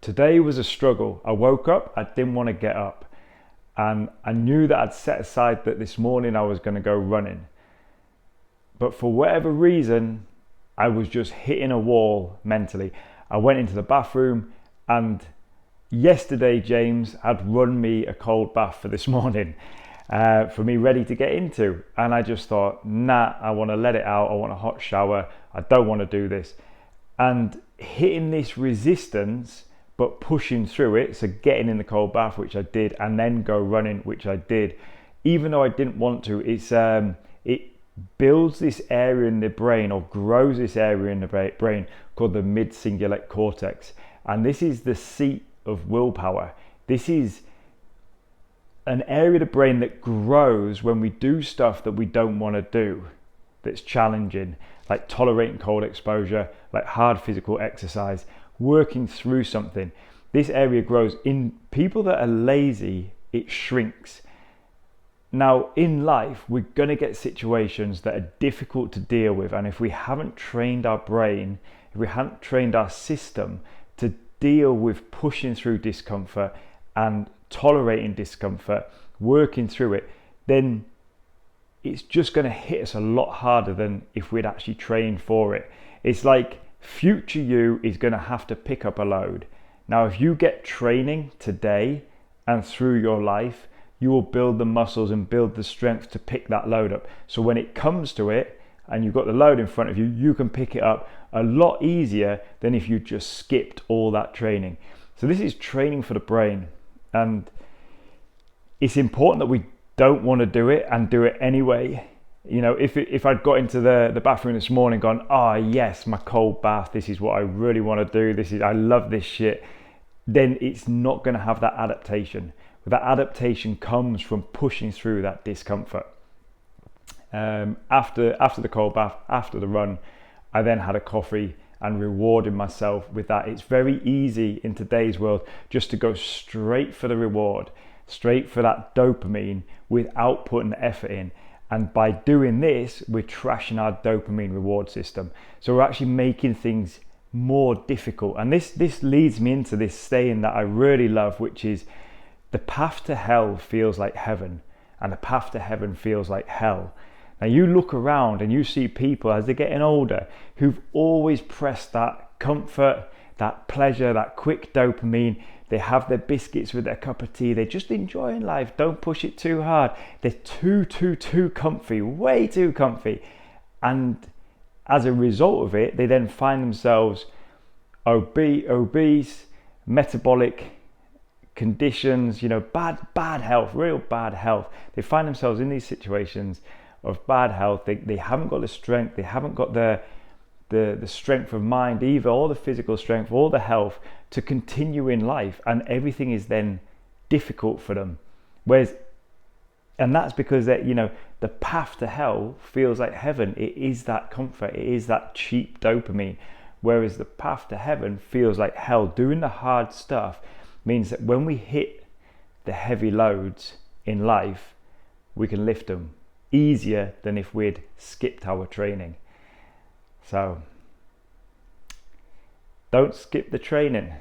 Today was a struggle. I woke up, I didn't want to get up. And I knew that I'd set aside that this morning I was going to go running. But for whatever reason, I was just hitting a wall mentally. I went into the bathroom, and yesterday James had run me a cold bath for this morning, for me ready to get into. And I just thought, nah, I want to let it out. I want a hot shower. I don't want to do this. And hitting this resistance, but pushing through it, so getting in the cold bath, which I did, and then go running, which I did, even though I didn't want to. It builds this area in the brain, or grows this area in the brain called the mid-cingulate cortex, and this is the seat of willpower. This is an area of the brain that grows when we do stuff that we don't want to do, that's challenging, like tolerating cold exposure, like hard physical exercise, working through something. This area grows. In people that are lazy, it shrinks. Now, in life, we're going to get situations that are difficult to deal with, and if we haven't trained our brain, if we haven't trained our system to deal with pushing through discomfort and tolerating discomfort, working through it, then it's just going to hit us a lot harder than if we'd actually trained for it. It's like future you is going to have to pick up a load. Now, if you get training today and through your life, you will build the muscles and build the strength to pick that load up. So when it comes to it and you've got the load in front of you, you can pick it up a lot easier than if you just skipped all that training. So this is training for the brain, and it's important that we don't want to do it and do it anyway. You know, if I'd got into the bathroom this morning gone, oh yes, my cold bath, this is what I really want to do, I love this shit, then it's not going to have that adaptation. That adaptation comes from pushing through that discomfort. After the cold bath, after the run, I then had a coffee and rewarded myself with that. It's very easy in today's world just to go straight for the reward, straight for that dopamine without putting the effort in. And by doing this, we're trashing our dopamine reward system. So we're actually making things more difficult. And this leads me into this saying that I really love, which is, the path to hell feels like heaven, and the path to heaven feels like hell. Now you look around and you see people as they're getting older who've always pressed that comfort, that pleasure, that quick dopamine. They have their biscuits with their cup of tea. They're just enjoying life. Don't push it too hard. They're too comfy, way too comfy. And as a result of it, they then find themselves obese, metabolic conditions, bad health, real bad health. They find themselves in these situations of bad health. They haven't got the strength. They haven't got the strength of mind either, or the physical strength, or the health to continue in life, and everything is then difficult for them. And that's because the path to hell feels like heaven. It is that comfort, it is that cheap dopamine, whereas the path to heaven feels like hell. Doing the hard stuff means that when we hit the heavy loads in life, we can lift them easier than if we'd skipped our training. So don't skip the training.